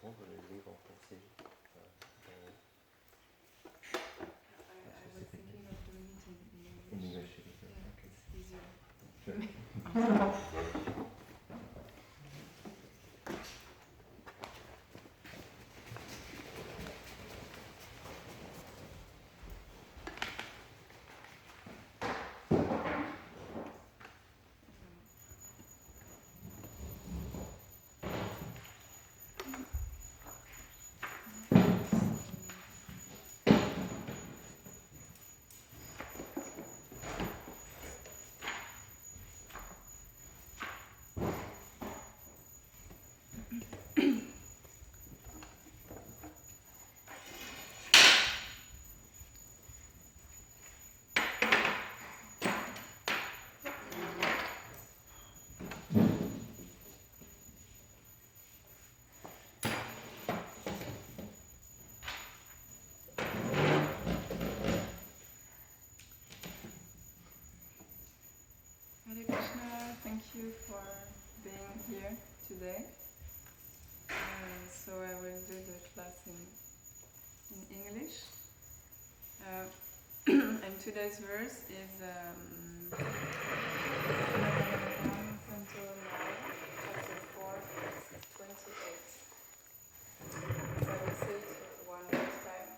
comprendre les livres en français. I was thinking of doing it in In English. English, Yeah, okay. it's easier. Sure. Hare Krishna, thank you for being here today. So I will do the class in English. And today's verse is Canto 9, Chapter 4, verse 28. So I will say it one last time.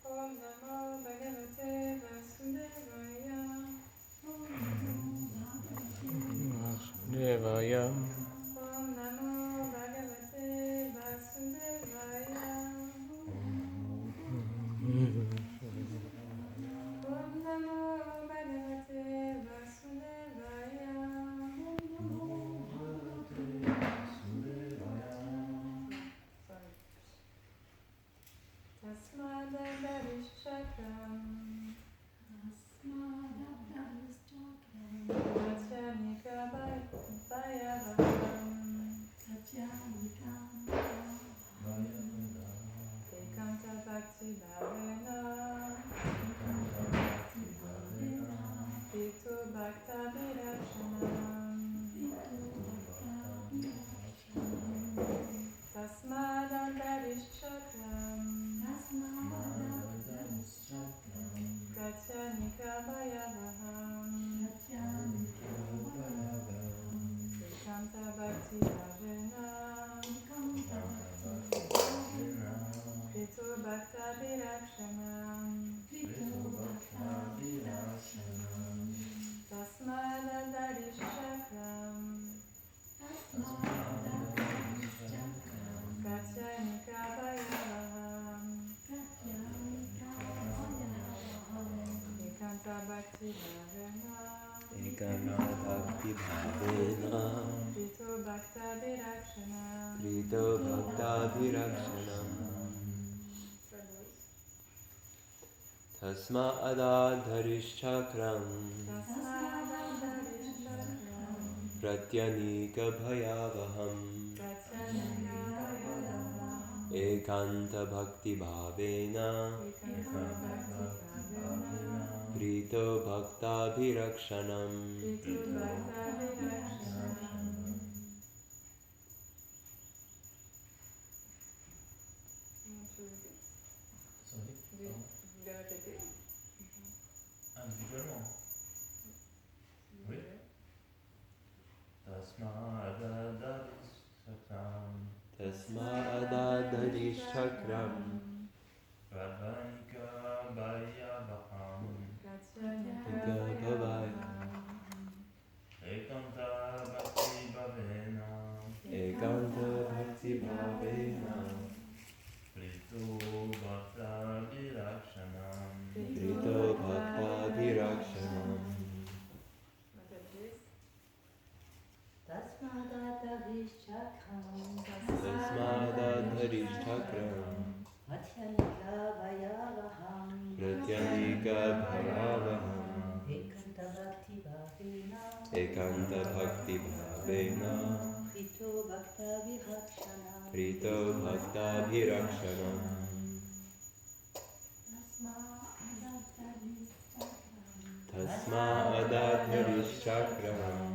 Om Namo Bhagavate Vasudevaya. Om Namo Devaya. Bhagavate Vasudevaya. Om Namo Bhagavate Vasudevaya. Sorry. Tasmadabharishchakram Ekanta Bhakti Bhavena Pito Bhakta Virakshanam Tasmadabharishchakram Gatyanika Bhayavaham Ekanta Bhakti Bhavena Pito Bhakta Virakshanam Tasmadabharishchakram Gatyanika Bhayavaham Ekanta Bhakti Bhavena Bhakti Bhavena Pito Bhakta Virakshanam Krito Bhakta Virakshanam Tasma Adadharishchakram Pratyanika Bhayavaham Ekanta Bhakti Bhavena Krito Bhakta Virakshanam Individuellement. Oui. Tasma Adadharishchakram Pradvanika Bhayavaham Ekanta Bhakti Bhavena Ekanta Bhakti Bhavena Prito Bhakta Virakshanam Krito Bhakta Virakshanam Tasmadadharishchakram Pratyanika Bhayavaham Ekanta Bhakti Bhavena Krito Bhakta Virakshanam Tasma Adadharishchakram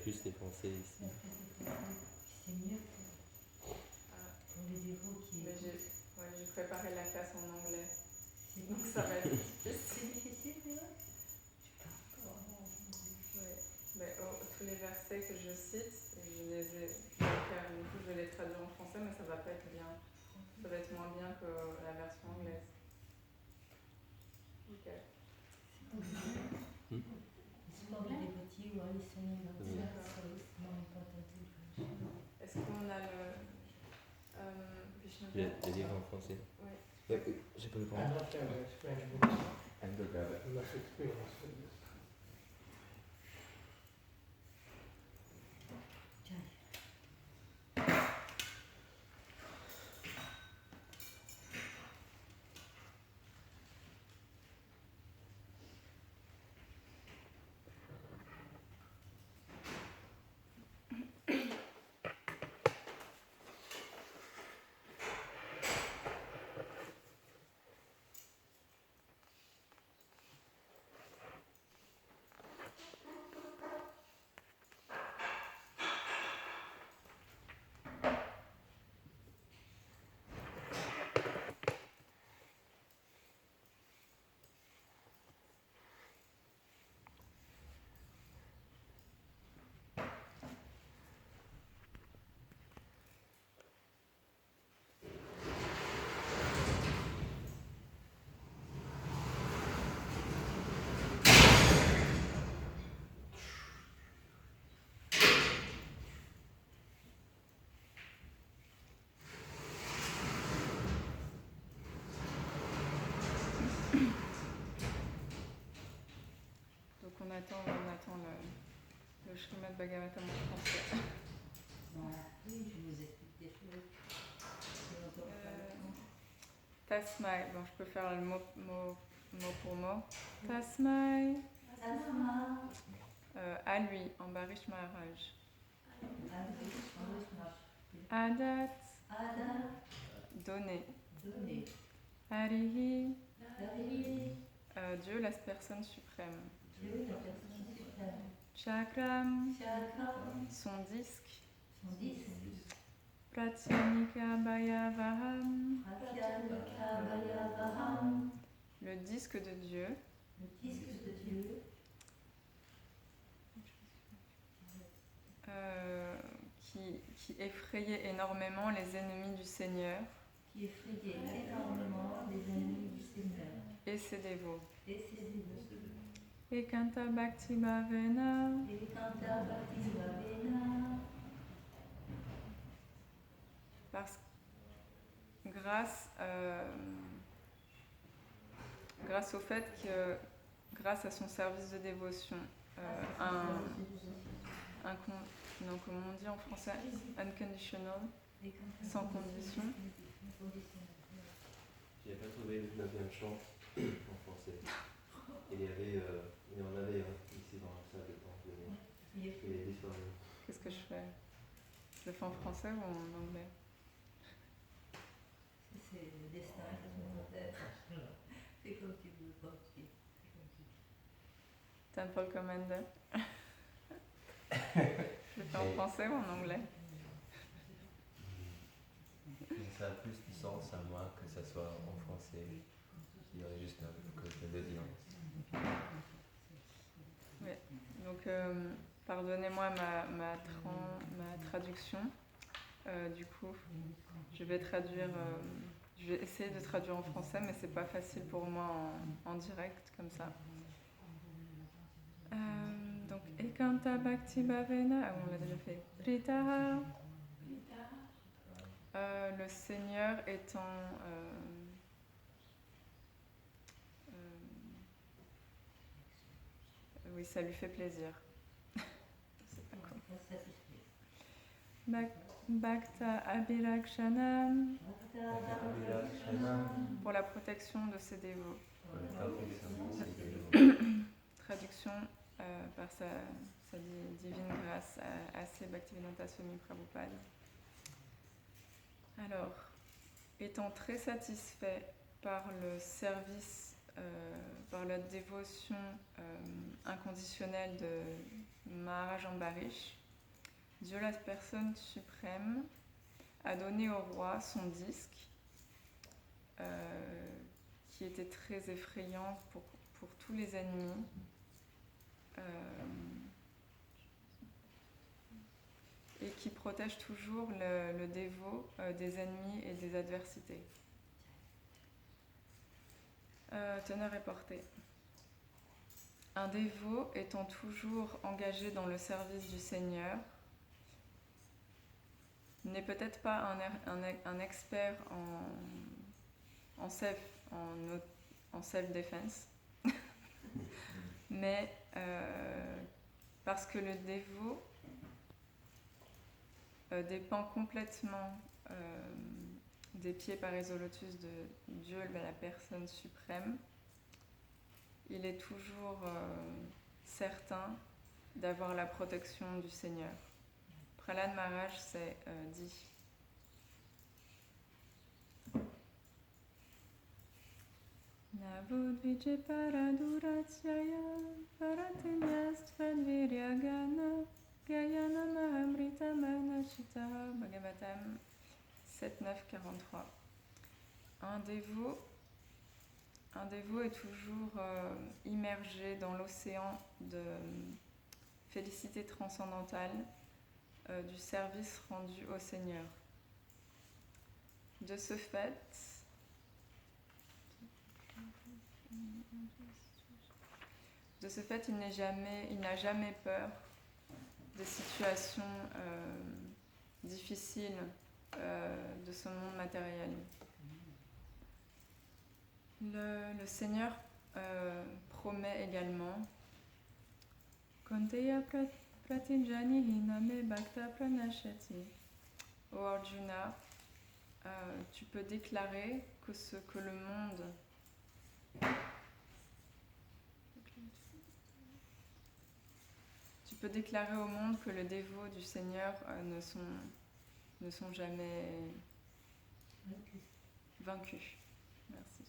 plus les Français ici. Et après, c'est français. C'est mieux Ah, pour les dévots qui mais écoutent. j'ai préparé la classe en anglais, C'est donc ça va être difficile. C'est difficile, déjà. Tu parles pas. Oui, mais tous les versets que je cite, je les ai donc, du coup je vais les traduire en français, mais ça va pas être bien. Ça va être moins bien que la version anglaise. Ok. It's probably what you are listening on Oui. that, so it's more important information. Est-ce qu'on a le Vishnu? Le livre en français. Oui. J'ai pas le temps. I'm not sure I explained what I'm go grab it. less experience with this. Donc on attend le Srimad Bhagavatam en français. Bon, oui, je vous explique des choses. Et on peut refaire le temps. Tasmai, bon je peux faire le mot pour mot. Tasmai, Tasma. À lui, en Barish Maharaj. Ada. Adat, Ada. donner. Donner. Harihi, Dari. Dieu, la personne suprême. Dieu, la personne suprême. Chakram, Chakram. son disque. Son disque. Pratyanika Bhayavaham, Pratyanika Bhayavaham. le disque de Dieu. Le disque de Dieu. Qui effrayait énormément les ennemis du Seigneur Qui effrayait énormément les ennemis du Seigneur. et ses dévots. Et ses dévots. Ekanta Bhakti Bhavena, Et Kanta Bhakti Bhavena. parce que grâce au fait que, grâce à son service de dévotion, comment on dit en français, unconditional, sans condition. J'ai pas trouvé le bien chant en français. Il y en avait ici dans la salle de temps. Il est disparu. Qu'est-ce que je fais? Je le fais en français ou en anglais? C'est le destin qui nous appelle. Fais comme tu veux, pas aussi. Temple Commander. Je le fais en français ou en anglais? Ça a plus de sens à moi que ça soit en français. Il y aurait juste un cause de désinence. Oui. Donc, pardonnez-moi ma traduction. Du coup, je vais essayer de traduire en français, mais c'est pas facile pour moi en direct comme ça. Donc, Ekanta Bhakti Bhavena, on l'a déjà fait. Pritaha, le Seigneur étant oui, ça lui fait plaisir. Je sais pas comment. Bhakta Abhirakshanam, pour la protection de ses dévots. Traduction par sa divine grâce à ses Bhaktivedanta Swami Prabhupada. Alors, étant très satisfait par le service, par la dévotion inconditionnelle de Maharaj Ambarish, Dieu, la personne suprême, a donné au roi son disque, qui était très effrayant pour tous les ennemis. Et qui protège toujours le dévot des ennemis et des adversités. Teneur et portée. Un dévot étant toujours engagé dans le service du Seigneur n'est peut-être pas un expert en self-defense, mais parce que le dévot dépend complètement des pieds paris au lotus de Dieu, la personne suprême, il est toujours certain d'avoir la protection du Seigneur. Prahlad Maharaj s'est dit Navod vijay paraduratyaya paratenyastvadviryagana Gayana Mahamrita Manashita Bhagavatam 7.9.43. Un dévot est toujours immergé dans l'océan de félicité transcendantale du service rendu au Seigneur. De ce fait, il n'a jamais peur des situations difficiles de ce monde matériel. Le Seigneur promet également Konteya pratijani hiname bhakta pranashati. Ô Arjuna, tu peux déclarer que le monde Tu peux déclarer au monde que les dévots du Seigneur ne sont jamais vaincus. Merci.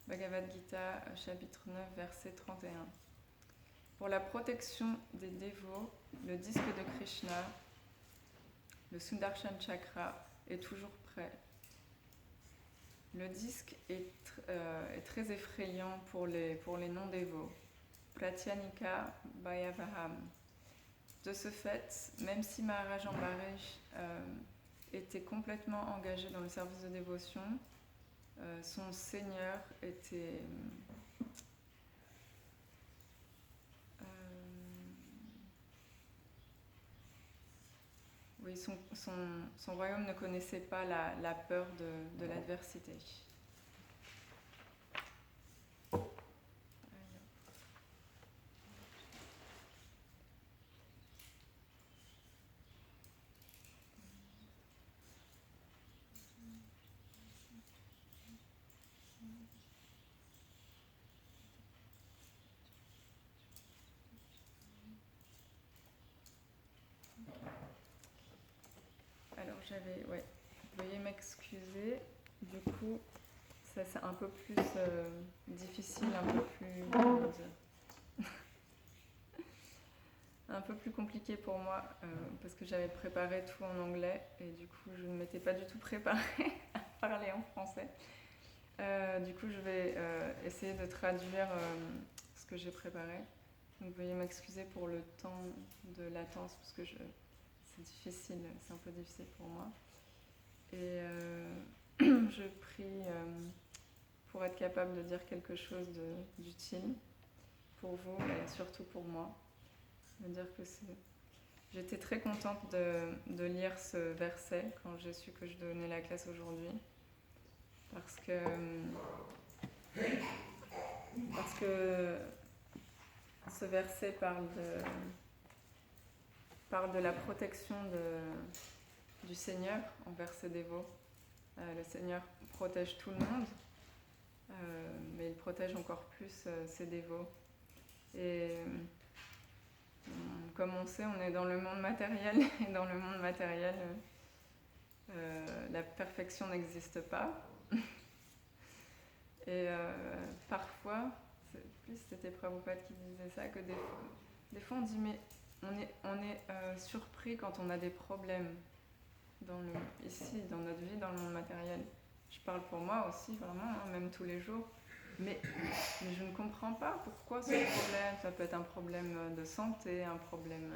Bhagavad Gita, chapitre 9, verset 31. Pour la protection des dévots, le disque de Krishna, le Sudarshan Chakra, est toujours prêt. Le disque est très effrayant pour les non-dévots. Pratyanika Bhayavaham. De ce fait, même si Maharaj Ambarish était complètement engagé dans le service de dévotion, son Seigneur était son royaume ne connaissait pas la peur de l'adversité. Veuillez m'excuser, du coup, ça c'est un peu plus difficile, un peu plus compliqué pour moi, parce que j'avais préparé tout en anglais, et du coup, je ne m'étais pas du tout préparée à parler en français. Du coup, je vais essayer de traduire ce que j'ai préparé. Donc, veuillez m'excuser pour le temps de latence, parce que c'est difficile, c'est un peu difficile pour moi. Et je prie pour être capable de dire quelque chose d'utile pour vous et surtout pour moi. De dire que j'étais très contente de lire ce verset quand j'ai su que je donnais la classe aujourd'hui. Parce que ce verset parle de la protection du Seigneur envers ses dévots. Le Seigneur protège tout le monde, mais il protège encore plus ses dévots. Et comme on sait, on est dans le monde matériel, et dans le monde matériel, la perfection n'existe pas. Et parfois, c'était Prabhupada qui disait ça, que des fois on dit mais on est surpris quand on a des problèmes ici, dans notre vie, dans le monde matériel. Je parle pour moi aussi, vraiment, hein, même tous les jours. Mais je ne comprends pas pourquoi ce problème. Ça peut être un problème de santé, un problème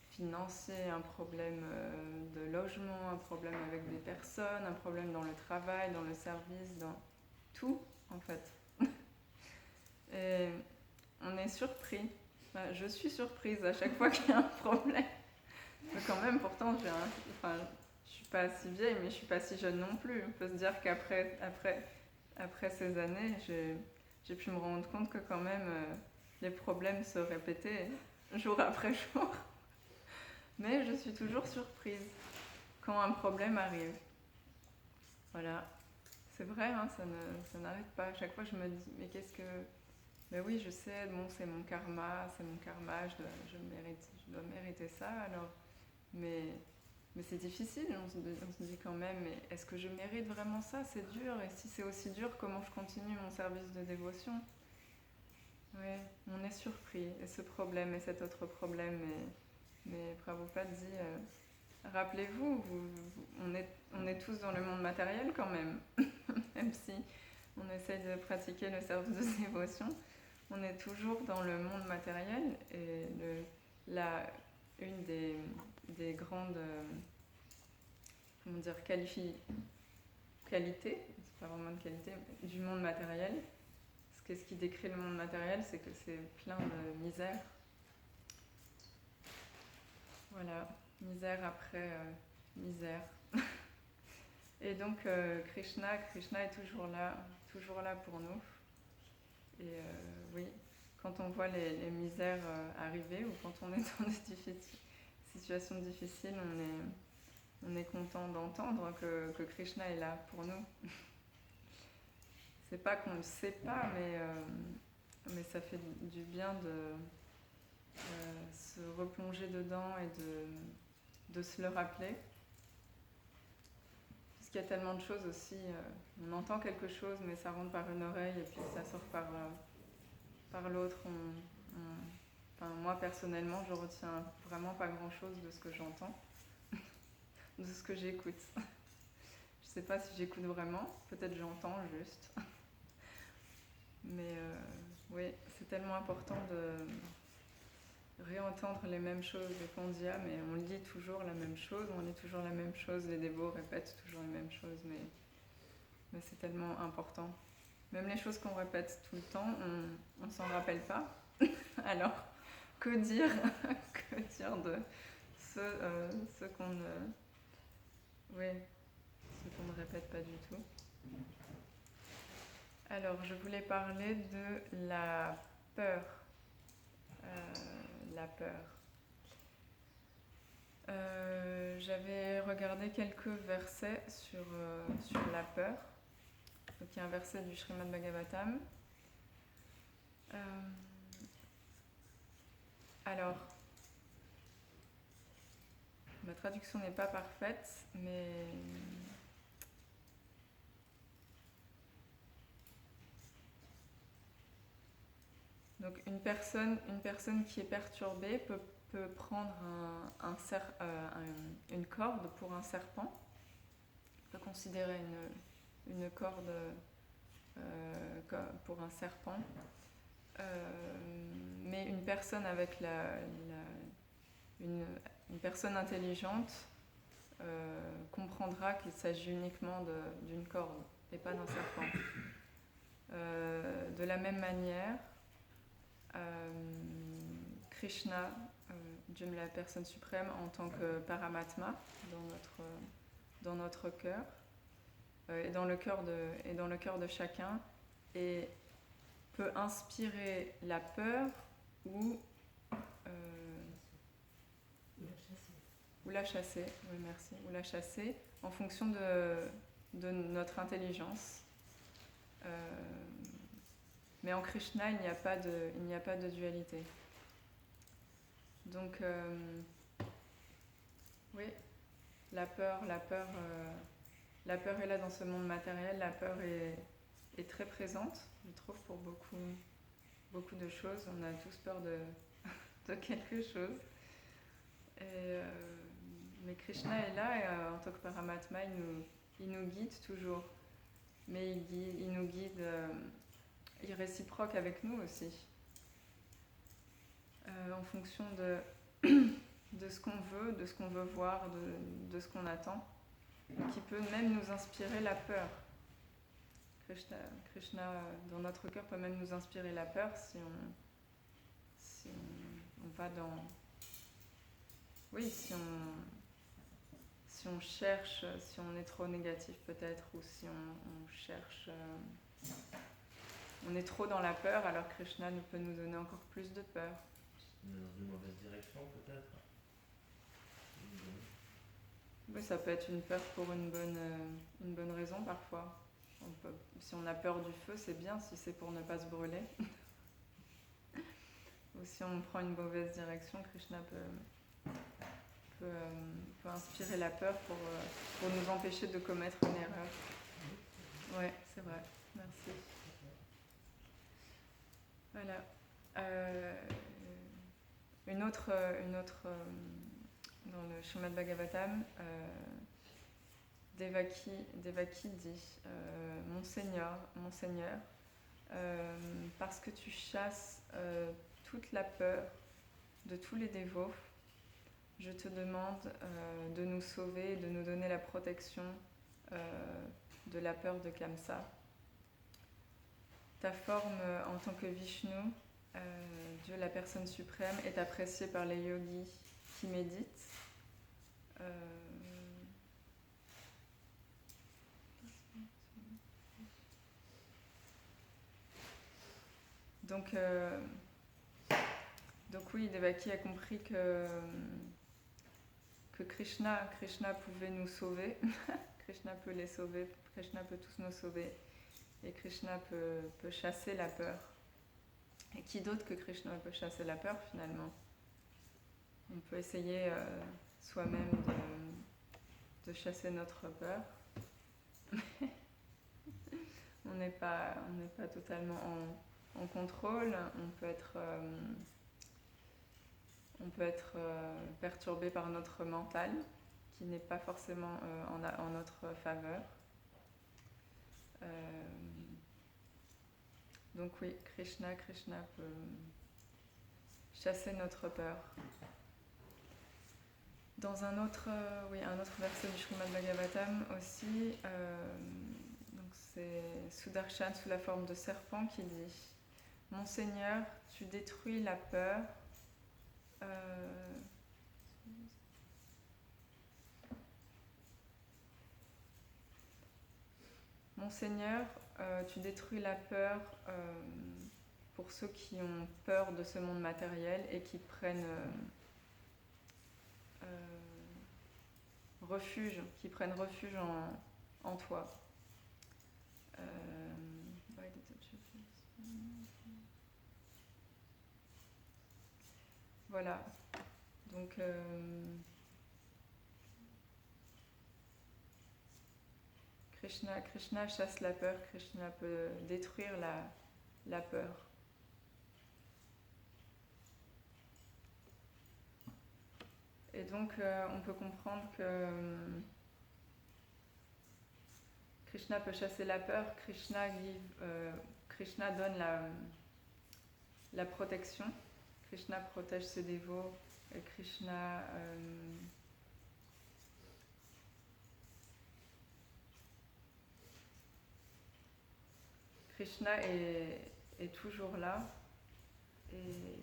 financier, un problème de logement, un problème avec des personnes, un problème dans le travail, dans le service, dans tout, en fait. Et on est surpris. Je suis surprise à chaque fois qu'il y a un problème. Mais quand même, pourtant, je suis pas si vieille, mais je suis pas si jeune non plus. On peut se dire qu'après ces années, j'ai pu me rendre compte que quand même, les problèmes se répétaient jour après jour. Mais je suis toujours surprise quand un problème arrive. Voilà. C'est vrai, hein, ça n'arrête pas. À chaque fois, je me dis, mais qu'est-ce que... Mais oui, je sais, bon, c'est mon karma, je dois mériter ça, alors... Mais c'est difficile, on se dit quand même, mais est-ce que je mérite vraiment ça? C'est dur, et si c'est aussi dur, comment je continue mon service de dévotion? Oui, on est surpris, et ce problème, et cet autre problème, mais Prabhupada dit, rappelez-vous, on est tous dans le monde matériel quand même, même si on essaye de pratiquer le service de dévotion, on est toujours dans le monde matériel, et une des grandes qualités, c'est pas vraiment de qualité, du monde matériel. Ce qui décrit le monde matériel, c'est que c'est plein de misère. Voilà, misère après misère. Et donc Krishna est toujours là pour nous. Et oui, quand on voit les misères arriver, ou quand on est dans des situations difficiles, on est content d'entendre que Krishna est là pour nous. C'est pas qu'on ne le sait pas, mais ça fait du bien de se replonger dedans et de se le rappeler. Parce qu'il y a tellement de choses aussi, on entend quelque chose, mais ça rentre par une oreille et puis ça sort par l'autre. Moi personnellement, je retiens vraiment pas grand-chose de ce que j'entends, de ce que j'écoute. Je sais pas si j'écoute vraiment, peut-être j'entends juste. Mais oui, c'est tellement important de réentendre les mêmes choses. Et qu'on dit, ah, mais on lit toujours la même chose, on lit toujours la même chose, les dévots répètent toujours les mêmes choses, mais c'est tellement important. Même les choses qu'on répète tout le temps, on ne s'en rappelle pas. Alors, que dire de ce qu'on ne répète pas du tout. Alors, je voulais parler de la peur. La peur. J'avais regardé quelques versets sur la peur. Donc, il y a un verset du Srimad Bhagavatam. Alors, ma traduction n'est pas parfaite, mais... Donc une personne qui est perturbée peut prendre une corde pour un serpent, peut considérer une corde pour un serpent, mais une personne avec une personne intelligente comprendra qu'il s'agit uniquement d'une corde et pas d'un serpent. De la même manière, Krishna, Dieu la personne suprême en tant que Paramatma dans notre cœur et dans le cœur de chacun, et peut inspirer la peur ou la chasser. Oui, merci. Ou la chasser en fonction de notre intelligence. Mais en Krishna, il n'y a pas de dualité. Donc, oui, la peur est là dans ce monde matériel. La peur est très présente, je trouve, pour beaucoup de choses. On a tous peur de quelque chose. Mais Krishna est là et en tant que Paramatma, il nous guide toujours. Mais il nous guide, il est réciproque avec nous aussi. En fonction de ce qu'on veut, de ce qu'on veut voir, de ce qu'on attend. Et qui peut même nous inspirer la peur. Krishna, dans notre cœur, peut même nous inspirer la peur si on va dans... Oui, si on cherche, si on est trop négatif peut-être, ou si on cherche... on est trop dans la peur, alors Krishna peut nous donner encore plus de peur. Dans une mauvaise direction peut-être. Oui, ça peut être une peur pour une bonne raison parfois. Si on a peur du feu, c'est bien si c'est pour ne pas se brûler. Ou si on prend une mauvaise direction, Krishna peut inspirer la peur pour nous empêcher de commettre une erreur. Ouais, c'est vrai. Merci. Voilà. Une autre dans le Srimad Bhagavatam, Devaki dit Mon Seigneur, parce que tu chasses toute la peur de tous les dévots, je te demande de nous sauver, de nous donner la protection de la peur de Kamsa. Ta forme en tant que Vishnu, Dieu la personne suprême, est appréciée par les yogis qui méditent. Donc oui, Devaki a compris que Krishna pouvait nous sauver. Krishna peut les sauver, Krishna peut tous nous sauver. Et Krishna peut chasser la peur. Et qui d'autre que Krishna peut chasser la peur finalement? On peut essayer soi-même de chasser notre peur. On n'est pas totalement en contrôle. On peut être perturbé par notre mental, qui n'est pas forcément en notre faveur. Donc oui, Krishna peut chasser notre peur. Dans un autre verset du Srimad Bhagavatam aussi, donc c'est Sudarshan sous la forme de serpent qui dit « Mon Seigneur, tu détruis la peur. Mon Seigneur, tu détruis la peur pour ceux qui ont peur de ce monde matériel et qui prennent refuge en toi. » Voilà. Donc Krishna chasse la peur, Krishna peut détruire la peur. Et donc on peut comprendre que Krishna peut chasser la peur, Krishna donne la protection, Krishna protège ses dévots, et Krishna est toujours là et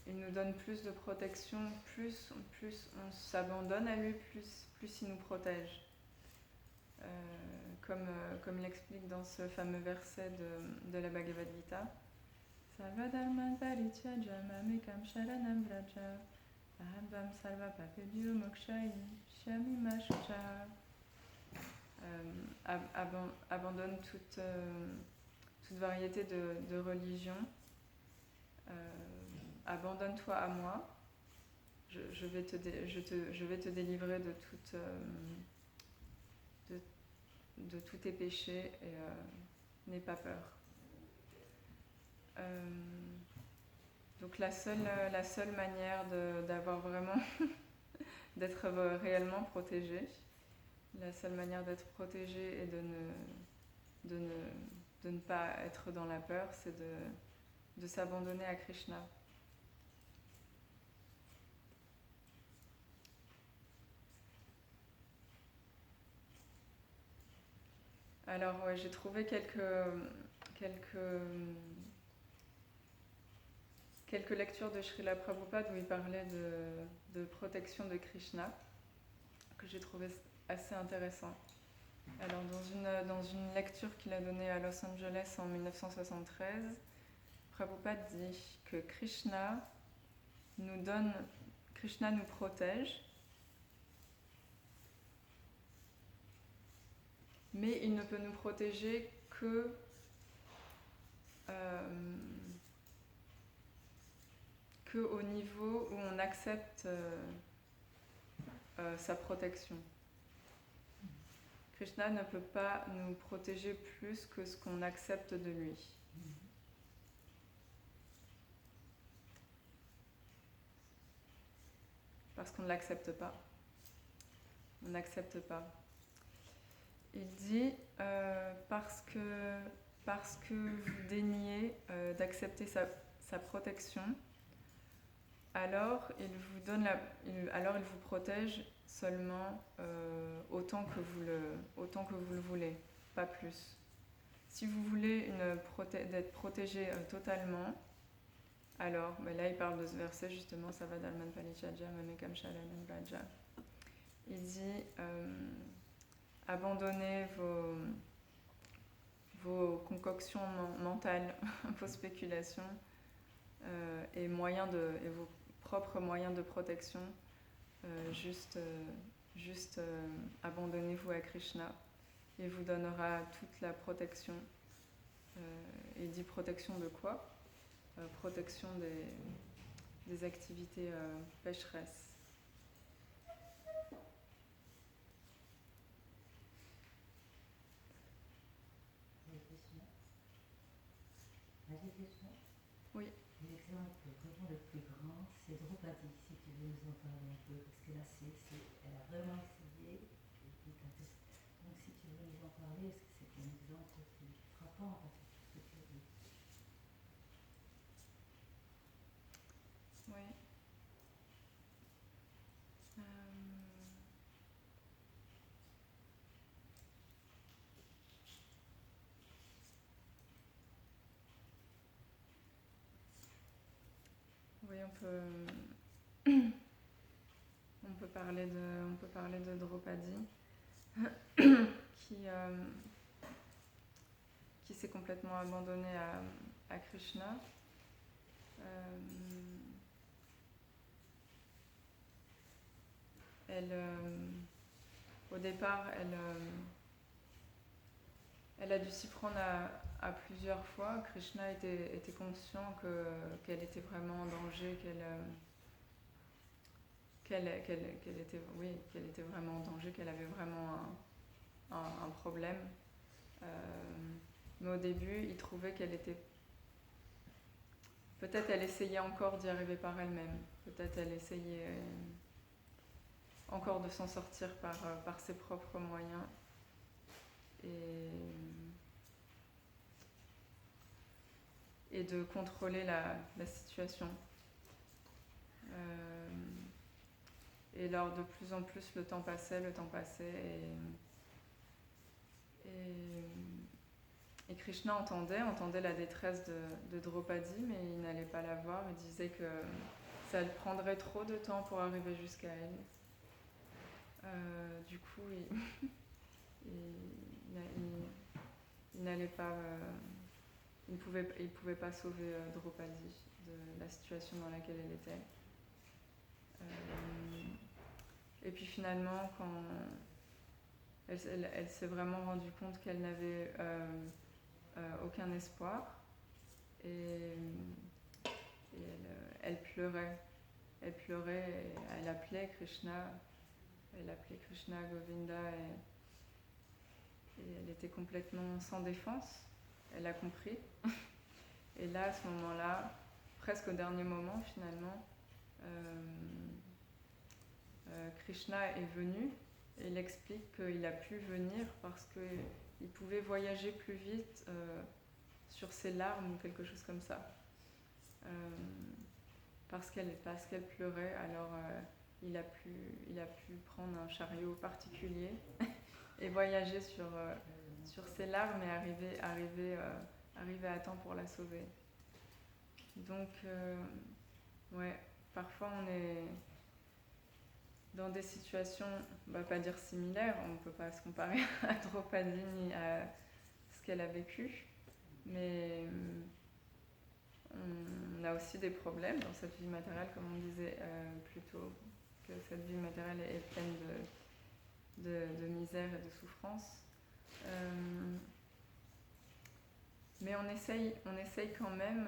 il nous donne plus de protection, plus on s'abandonne à lui, plus il nous protège. Comme il explique dans ce fameux verset de la Bhagavad Gita. Sarvadharman parityajya mamekam sharanam vraja aham sarva papebhyo mokshayam shyamima shucha. Abandonne toute variété de religion. Abandonne-toi à moi. Je vais te délivrer de tous tes péchés et n'aie pas peur. Donc la seule manière d'avoir vraiment d'être réellement protégé, la seule manière d'être protégé et de ne pas être dans la peur, c'est de s'abandonner à Krishna. Alors ouais, j'ai trouvé quelques lectures de Srila Prabhupada où il parlait de protection de Krishna, que j'ai trouvé assez intéressant. Alors dans une lecture qu'il a donnée à Los Angeles en 1973, Prabhupada dit que Krishna nous protège, mais il ne peut nous protéger que au niveau où on accepte sa protection. Krishna ne peut pas nous protéger plus que ce qu'on accepte de lui. Parce qu'on ne l'accepte pas. On n'accepte pas. Il dit parce que vous déniez d'accepter sa protection, alors il vous protège seulement autant que vous le voulez, pas plus. Si vous voulez d'être protégé totalement, alors, mais là il parle de ce verset justement, Savadalman Palichaja, Mamekam Shalanan Raja. Il dit abandonnez vos concoctions mentales, vos spéculations et vos propres moyens de protection. Juste abandonnez-vous à Krishna. Il vous donnera toute la protection. Il dit protection de quoi ? Protection des activités pécheresses. Oui. L'exemple vraiment le plus grand, c'est Draupadi, si tu veux nous en parler un peu, parce que là, elle a vraiment essayé. Donc, si tu veux nous en parler, parce que c'est un exemple qui est frappant avec tout ce que tu as dit. Oui. Oui, on peut parler de Draupadi qui s'est complètement abandonnée à Krishna. Au départ, elle a dû s'y prendre à plusieurs fois. Krishna était conscient qu'elle était vraiment en danger, qu'elle était vraiment en danger, qu'elle avait vraiment un problème. Mais au début, il trouvait qu'elle était... Peut-être elle essayait encore d'y arriver par elle-même. Peut-être elle essayait encore de s'en sortir par ses propres moyens. Et de contrôler la situation. Et alors de plus en plus le temps passait et Krishna entendait la détresse de Draupadi, mais il n'allait pas la voir. Il disait que ça le prendrait trop de temps pour arriver jusqu'à elle. Du coup, il n'allait pas... il pouvait pas sauver Draupadi de la situation dans laquelle elle était. Et puis finalement, quand elle s'est vraiment rendue compte qu'elle n'avait aucun espoir, et elle pleurait. Elle pleurait, et elle appelait Krishna Govinda, et elle était complètement sans défense. Elle a compris. Et là, à ce moment-là, presque au dernier moment finalement, Krishna est venu et il explique qu'il a pu venir parce qu'il pouvait voyager plus vite sur ses larmes ou quelque chose comme ça. Parce qu'elle pleurait, alors il a pu prendre un chariot particulier et voyager sur ses larmes et arriver à temps pour la sauver. Donc, ouais, parfois on est dans des situations, on va pas dire similaires, on ne peut pas se comparer à Draupadi ni à ce qu'elle a vécu, mais on a aussi des problèmes dans cette vie matérielle, comme on disait plus tôt, que cette vie matérielle est pleine de misère et de souffrance. Mais on essaye quand même,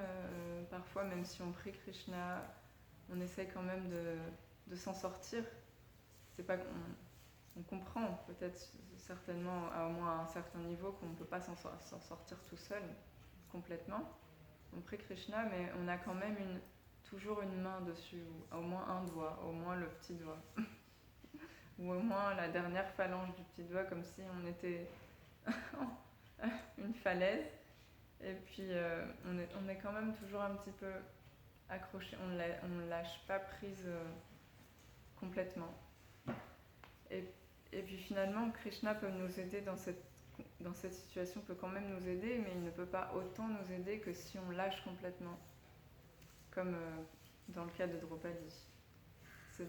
parfois, même si on prie Krishna, on essaye quand même de s'en sortir. C'est pas on comprend peut-être certainement à au moins à un certain niveau qu'on ne peut pas s'en sortir tout seul complètement. On prie Krishna, mais on a quand même toujours une main dessus, ou au moins un doigt, au moins le petit doigt, ou au moins la dernière phalange du petit doigt, comme si on était une falaise. Et puis on est quand même toujours un petit peu accroché, on ne lâche pas prise complètement. Et puis finalement, Krishna peut nous aider dans cette situation, peut quand même nous aider, mais il ne peut pas autant nous aider que si on lâche complètement, comme dans le cas de Draupadi. C'est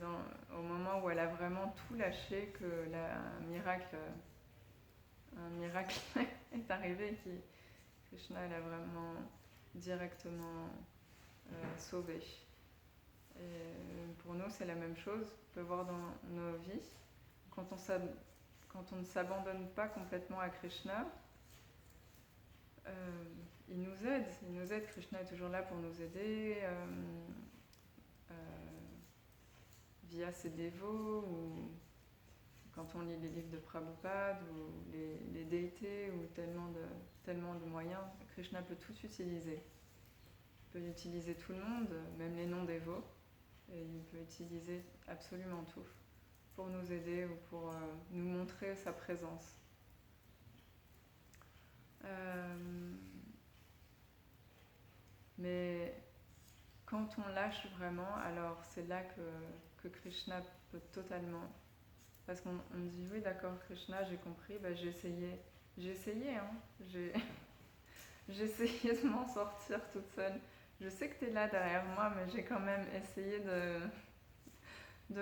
au moment où elle a vraiment tout lâché que un miracle est arrivé, Krishna l'a vraiment directement sauvé. Et pour nous, c'est la même chose. On peut voir dans nos vies, quand on ne s'abandonne pas complètement à Krishna, il nous aide. Krishna est toujours là pour nous aider via ses dévots, ou quand on lit les livres de Prabhupada, ou les déités, ou tellement de moyens. Krishna peut tout utiliser. Il peut utiliser tout le monde, même les non-dévots, et il peut utiliser absolument tout pour nous aider ou pour nous montrer sa présence. Mais quand on lâche vraiment, alors c'est là que Krishna peut totalement... Parce qu'on dit, oui d'accord Krishna, j'ai compris, j'ai essayé, hein, j'ai essayé de m'en sortir toute seule. Je sais que tu es là derrière moi, mais j'ai quand même essayé de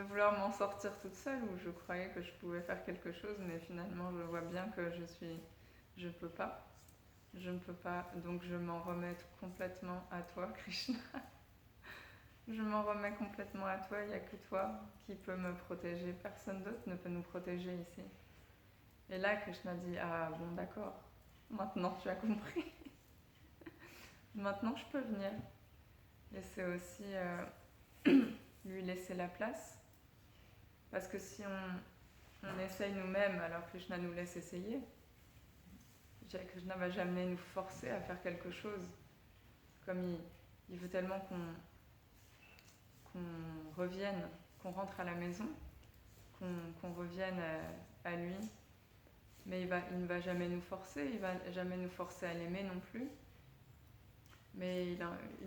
vouloir m'en sortir toute seule, où je croyais que je pouvais faire quelque chose, mais finalement je vois bien que je ne peux pas, donc je m'en remets complètement à toi, Krishna. Je m'en remets complètement à toi, il n'y a que toi qui peux me protéger, personne d'autre ne peut nous protéger ici. Et là, Krishna dit, ah bon d'accord, maintenant tu as compris, maintenant je peux venir. Et c'est aussi lui laisser la place, parce que si on essaye nous-mêmes, alors Krishna nous laisse essayer. Krishna ne va jamais nous forcer à faire quelque chose, comme il veut tellement qu'on revienne, qu'on rentre à la maison, qu'on revienne à lui, mais il ne va jamais nous forcer, il ne va jamais nous forcer à l'aimer non plus, mais il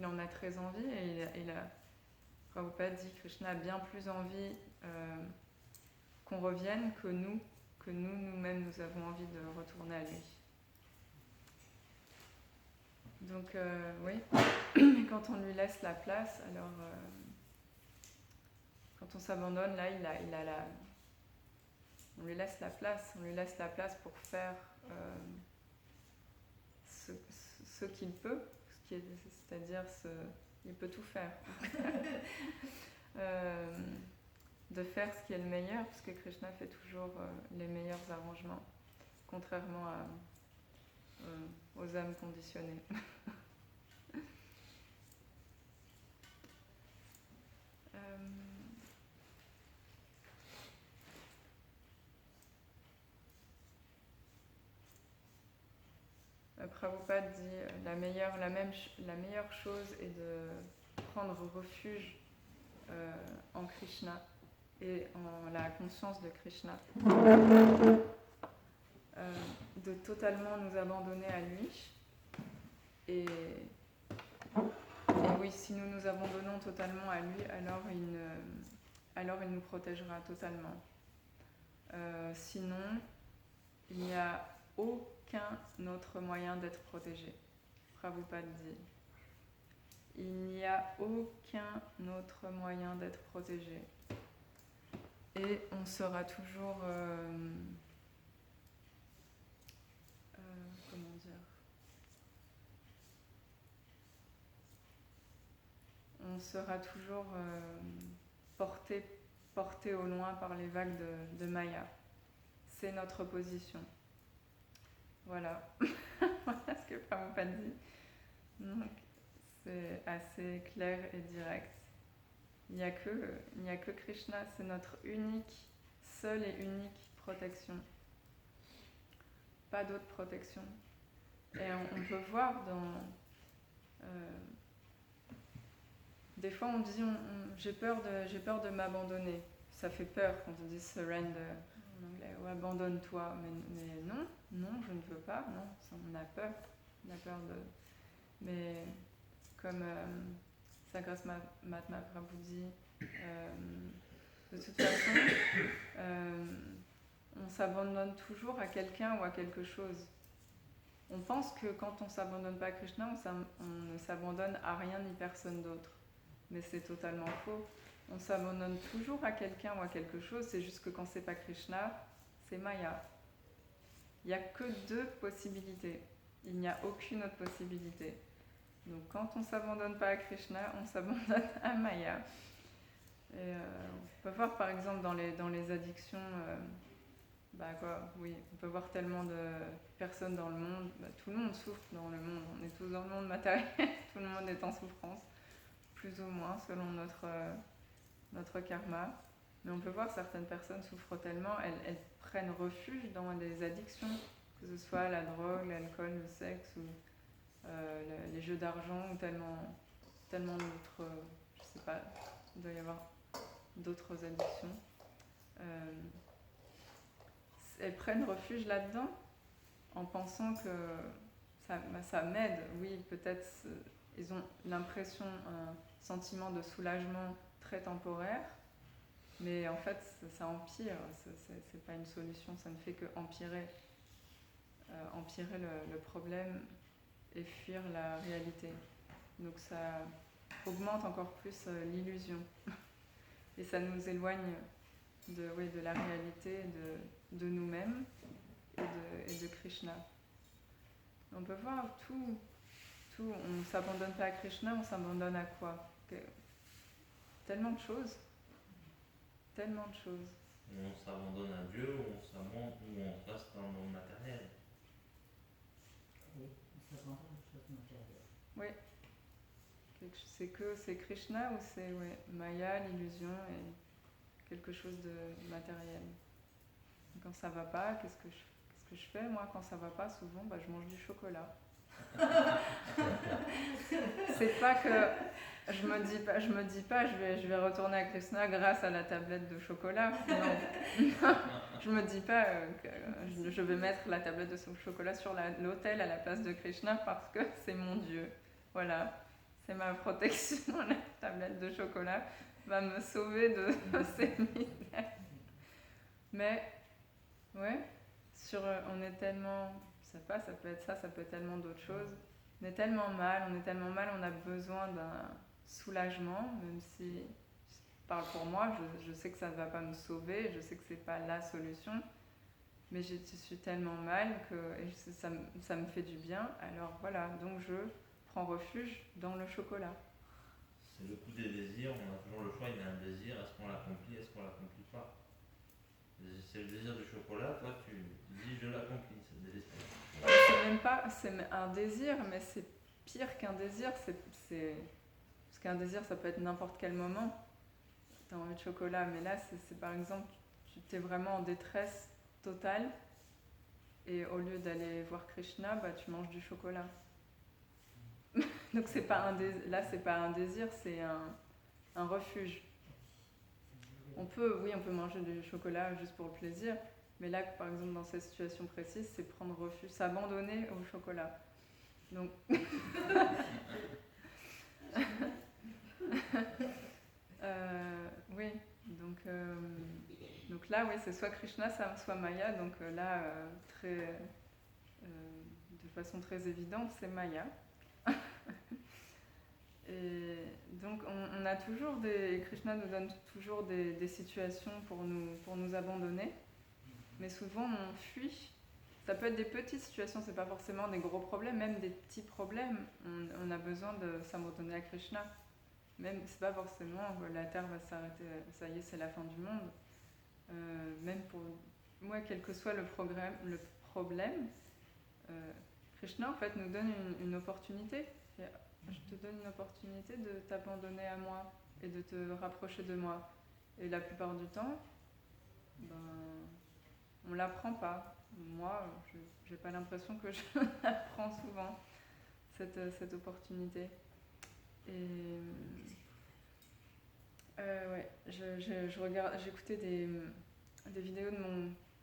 en a très envie, et Prabhupada dit, Krishna a bien plus envie qu'on revienne que nous-mêmes nous avons envie de retourner à lui. Donc oui, mais quand on lui laisse la place, alors quand on s'abandonne, là on lui laisse la place pour faire ce qu'il peut, c'est-à-dire il peut tout faire. De faire ce qui est le meilleur, parce que Krishna fait toujours les meilleurs arrangements, contrairement aux âmes conditionnées. Prabhupada dit la meilleure chose est de prendre refuge en Krishna et en la conscience de Krishna. De totalement nous abandonner à lui. Et oui, si nous nous abandonnons totalement à lui, alors il nous protégera totalement. Sinon, il n'y a aucun autre moyen d'être protégé. Prabhupada dit. Il n'y a aucun autre moyen d'être protégé. Et on sera toujours... comment dire ? On sera toujours porté au loin par les vagues de Maya. C'est notre position. Voilà. Voilà ce que Prabhupada dit. Donc, c'est assez clair et direct. Il n'y a que Krishna, c'est notre seule et unique protection. Pas d'autre protection. Et on peut voir dans... des fois on dit j'ai peur de m'abandonner. Ça fait peur quand on dit surrender en anglais, ou abandonne-toi. Mais non, je ne veux pas, non, on a peur. On a peur de... Mais comme Sagras Mahatma Prabhu dit, de toute façon, on s'abandonne toujours à quelqu'un ou à quelque chose. On pense que quand on ne s'abandonne pas à Krishna, on ne s'abandonne à rien ni personne d'autre. Mais c'est totalement faux. On s'abandonne toujours à quelqu'un ou à quelque chose, c'est juste que quand c'est pas Krishna, c'est Maya. Il n'y a que deux possibilités. Il n'y a aucune autre possibilité. Donc quand on ne s'abandonne pas à Krishna, on s'abandonne à Maya. Et, on peut voir par exemple dans les addictions, on peut voir tellement de personnes dans le monde, tout le monde souffre dans le monde, on est tous dans le monde matériel, tout le monde est en souffrance, plus ou moins selon notre karma. Mais on peut voir certaines personnes souffrent tellement, elles prennent refuge dans les addictions, que ce soit la drogue, l'alcool, le sexe, ou les jeux d'argent, ou tellement d'autres, je sais pas, il doit y avoir d'autres addictions. Elles prennent refuge là-dedans en pensant que ça m'aide. Oui, peut-être ils ont l'impression, un sentiment de soulagement très temporaire, mais en fait ça empire, c'est pas une solution, ça ne fait que empirer le problème et fuir la réalité. Donc ça augmente encore plus l'illusion et ça nous éloigne de la réalité, de nous-mêmes et de Krishna. On peut voir tout, on ne s'abandonne pas à Krishna, on s'abandonne à quoi ? Tellement de choses. On s'abandonne à Dieu ou on reste dans le monde matériel. Oui, on s'abandonne aux choses matérielles. Oui. C'est Krishna ou c'est Maya, l'illusion et quelque chose de matériel. Quand ça va pas, qu'est-ce que je fais ? Moi, quand ça va pas, souvent, je mange du chocolat. C'est pas que je me dis pas je vais retourner à Krishna grâce à la tablette de chocolat. Non. Je me dis pas que je vais mettre la tablette de chocolat sur l'autel à la place de Krishna parce que c'est mon Dieu. Voilà, c'est ma protection. La tablette de chocolat va me sauver de ces misères. Mais ouais, on est tellement, je sais pas, ça peut être ça peut être tellement d'autres choses. On est tellement mal, on a besoin d'un soulagement, même si, je parle pour moi, je sais que ça ne va pas me sauver, je sais que c'est pas la solution, mais je suis tellement mal que ça me fait du bien, alors voilà, donc je prends refuge dans le chocolat. C'est le coup des désirs, on a toujours le choix, il y a un désir, est-ce qu'on l'accomplit, est-ce qu'on l'accomplit pas ? C'est le désir du chocolat, toi tu dis je l'accomplis, c'est le désir. C'est même pas, c'est un désir, mais c'est pire qu'un désir, parce qu'un désir ça peut être n'importe quel moment, t'as envie de chocolat, mais là c'est par exemple, tu es vraiment en détresse totale, Et au lieu d'aller voir Krishna, bah, tu manges du chocolat. Donc c'est pas là, c'est pas un désir, c'est un refuge. On peut manger du chocolat juste pour le plaisir, mais là, par exemple, dans cette situation précise, c'est prendre refuge, s'abandonner au chocolat. Donc, oui, donc là, oui, c'est soit Krishna, soit Maya. Donc là, de façon très évidente, c'est Maya. Et donc on a toujours Krishna nous donne toujours des situations pour nous abandonner, mais souvent on fuit. Ça peut être des petites situations, c'est pas forcément des gros problèmes, même des petits problèmes. On a besoin de s'abandonner à Krishna. Même c'est pas forcément la terre va s'arrêter, ça y est, c'est la fin du monde. Même pour moi, quel que soit le problème, Krishna en fait nous donne une opportunité. Je te donne une opportunité de t'abandonner à moi et de te rapprocher de moi. Et la plupart du temps, on l'apprend pas. Moi, j'ai pas l'impression que je l'apprends souvent, cette opportunité. Et ouais, j'écoutais des vidéos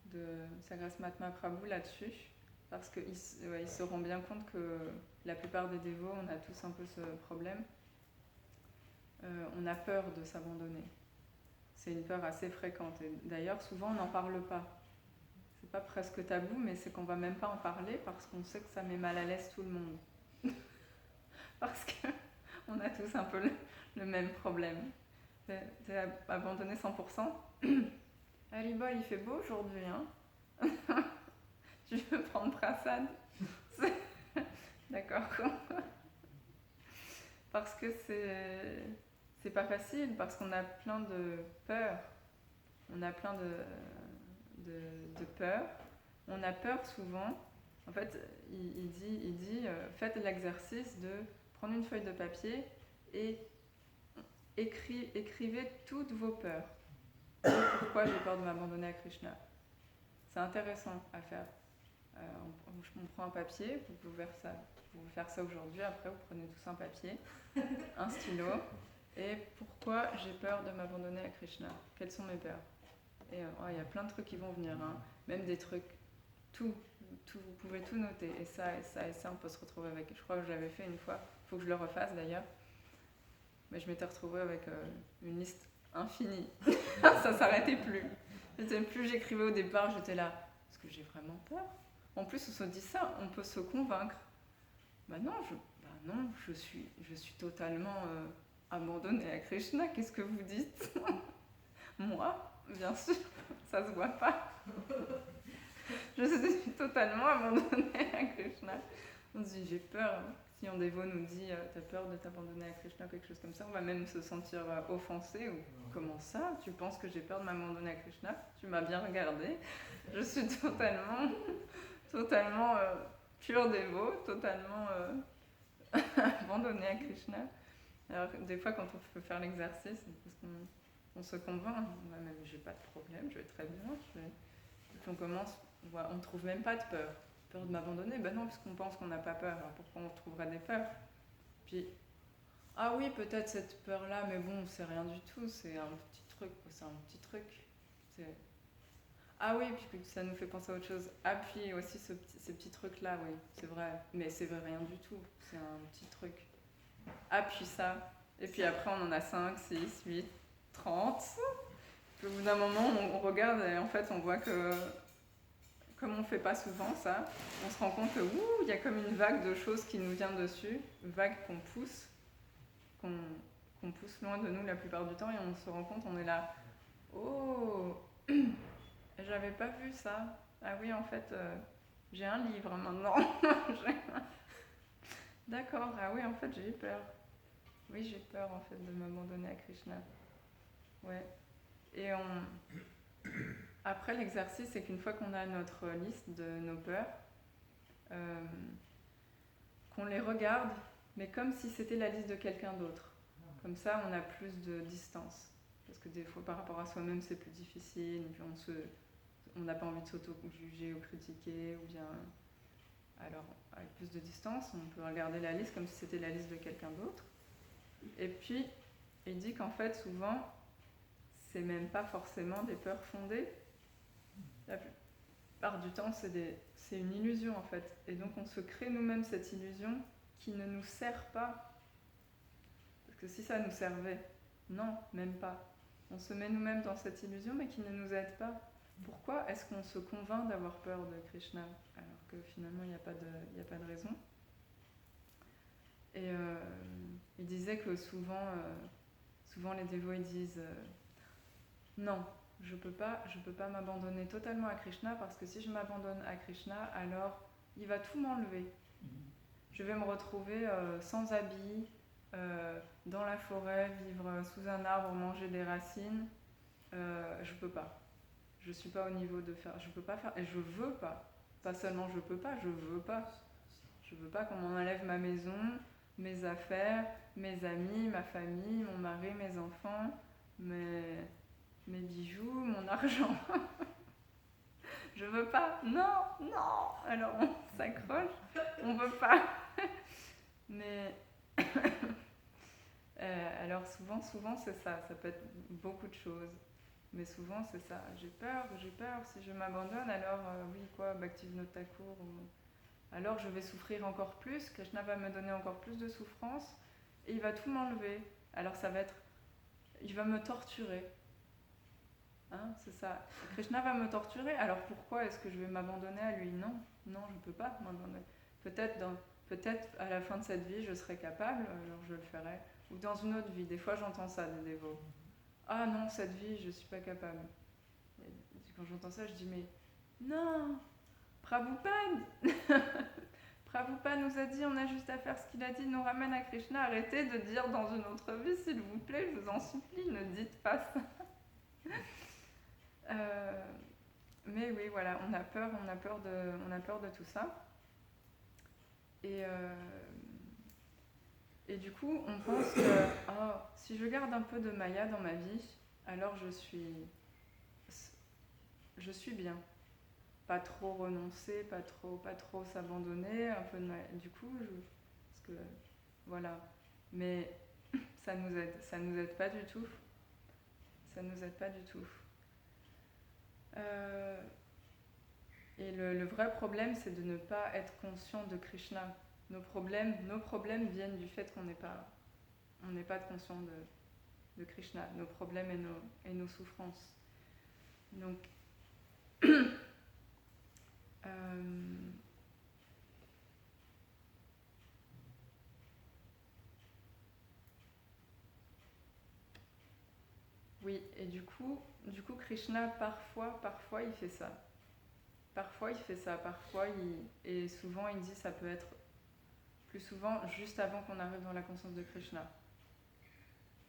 de Sagras Mahatma Prabhu là-dessus, parce qu'il se rend bien compte que la plupart des dévots, on a tous un peu ce problème. On a peur de s'abandonner. C'est une peur assez fréquente. Et d'ailleurs, souvent, on n'en parle pas. C'est pas presque tabou, mais c'est qu'on va même pas en parler parce qu'on sait que ça met mal à l'aise tout le monde. Parce qu'on a tous un peu le même problème. T'es abandonné 100%. Haribo, il fait beau aujourd'hui, hein. Tu veux prendre prasad? D'accord. Parce que c'est pas facile, parce qu'on a plein de peurs. On a plein de peurs. On a peur souvent. En fait, il dit faites l'exercice de prendre une feuille de papier et écrivez toutes vos peurs. Pourquoi j'ai peur de m'abandonner à Krishna? C'est intéressant à faire. On prend un papier, vous pouvez faire ça aujourd'hui, après vous prenez tous un papier, un stylo, et pourquoi j'ai peur de m'abandonner à Krishna? Quelles sont mes peurs? Et il y a plein de trucs qui vont venir, hein. Même des trucs, tout, vous pouvez tout noter, et ça, on peut se retrouver avec. Je crois que je l'avais fait une fois, il faut que je le refasse d'ailleurs, mais je m'étais retrouvée avec une liste infinie, ça s'arrêtait plus. Plus j'écrivais au départ, j'étais là, est-ce que j'ai vraiment peur? En plus, on se dit ça, on peut se convaincre. Non, je suis totalement abandonnée à Krishna, qu'est-ce que vous dites? Moi, bien sûr, ça se voit pas. Je suis totalement abandonnée à Krishna. On se dit, j'ai peur. Si un dévot nous dit, t'as peur de t'abandonner à Krishna, quelque chose comme ça, on va même se sentir offensé. Ou comment ça? Tu penses que j'ai peur de m'abandonner à Krishna? Tu m'as bien regardé. Je suis totalement pur dévot, totalement abandonné à Krishna. Alors, des fois, quand on peut faire l'exercice, parce qu'on se convainc, même j'ai pas de problème, je vais très bien. Et puis on commence, on ne trouve même pas de peur. Peur de m'abandonner? Non, puisqu'on pense qu'on n'a pas peur. Alors pourquoi on trouverait des peurs? Puis, ah oui, peut-être cette peur-là, mais bon, c'est rien du tout, c'est un petit truc, Ah oui, puis ça nous fait penser à autre chose. Ah, puis aussi ces petits trucs-là, oui, c'est vrai. Mais c'est vrai, rien du tout. C'est un petit truc. Ah, puis ça. Et puis après, on en a 5, 6, 8, 30. Puis au bout d'un moment, on regarde et en fait, on voit que, comme on ne fait pas souvent ça, on se rend compte que, il y a comme une vague de choses qui nous vient dessus. Une vague qu'on pousse loin de nous la plupart du temps et on se rend compte, on est là. Oh! J'avais pas vu ça. Ah oui, en fait, j'ai un livre maintenant. D'accord, ah oui, en fait, j'ai eu peur. Oui, j'ai peur, en fait, de m'abandonner à Krishna. Ouais. Et après, l'exercice, c'est qu'une fois qu'on a notre liste de nos peurs, qu'on les regarde, mais comme si c'était la liste de quelqu'un d'autre. Comme ça, on a plus de distance. Parce que des fois, par rapport à soi-même, c'est plus difficile. Et puis on n'a pas envie de s'auto-juger ou critiquer, ou bien alors avec plus de distance, on peut regarder la liste comme si c'était la liste de quelqu'un d'autre. Et puis il dit qu'en fait souvent c'est même pas forcément des peurs fondées. La plupart du temps c'est une illusion en fait, et donc on se crée nous-mêmes cette illusion qui ne nous sert pas. Parce que si ça nous servait, non, même pas. On se met nous-mêmes dans cette illusion, mais qui ne nous aide pas. Pourquoi est-ce qu'on se convainc d'avoir peur de Krishna, alors que finalement il n'y a pas de raison? Et il disait que souvent les dévots ils disent non, je peux pas m'abandonner totalement à Krishna, parce que si je m'abandonne à Krishna, alors il va tout m'enlever. Je vais me retrouver sans habit, dans la forêt, vivre sous un arbre, manger des racines. Je peux pas. Je suis pas au niveau de faire. Je peux pas faire. Et je veux pas. Pas seulement je peux pas, je veux pas. Je veux pas qu'on m'enlève ma maison, mes affaires, mes amis, ma famille, mon mari, mes enfants, mes bijoux, mon argent. Je veux pas. Non. Alors on s'accroche. On veut pas. Mais alors souvent c'est ça peut être beaucoup de choses, mais souvent c'est ça, j'ai peur, si je m'abandonne, alors oui quoi, Bhaktivinoda Thakur, alors je vais souffrir encore plus, Krishna va me donner encore plus de souffrance, et il va tout m'enlever, alors il va me torturer, hein, c'est ça, Krishna va me torturer, alors pourquoi est-ce que je vais m'abandonner à lui? Non, je peux pas m'abandonner, peut-être à la fin de cette vie je serai capable, alors je le ferai. Ou dans une autre vie, des fois j'entends ça des dévots. Ah non, cette vie, je suis pas capable. Et quand j'entends ça, je dis mais non, Prabhupada Prabhupada nous a dit, on a juste à faire ce qu'il a dit, nous ramène à Krishna. Arrêtez de dire dans une autre vie, s'il vous plaît, je vous en supplie, ne dites pas ça. Mais oui, voilà, on a peur de tout ça. Et du coup, on pense que si je garde un peu de Maya dans ma vie, alors je suis bien. Pas trop renoncer, pas trop s'abandonner, un peu de Maya. Du coup, parce que voilà. Mais ça nous aide pas du tout. Ça nous aide pas du tout. Et le vrai problème, c'est de ne pas être conscient de Krishna. Nos problèmes viennent du fait qu'on n'est pas conscient de Krishna, nos problèmes et nos souffrances. Donc, oui, et du coup, Krishna, parfois il fait ça. Et souvent il dit ça peut être plus souvent juste avant qu'on arrive dans la conscience de Krishna.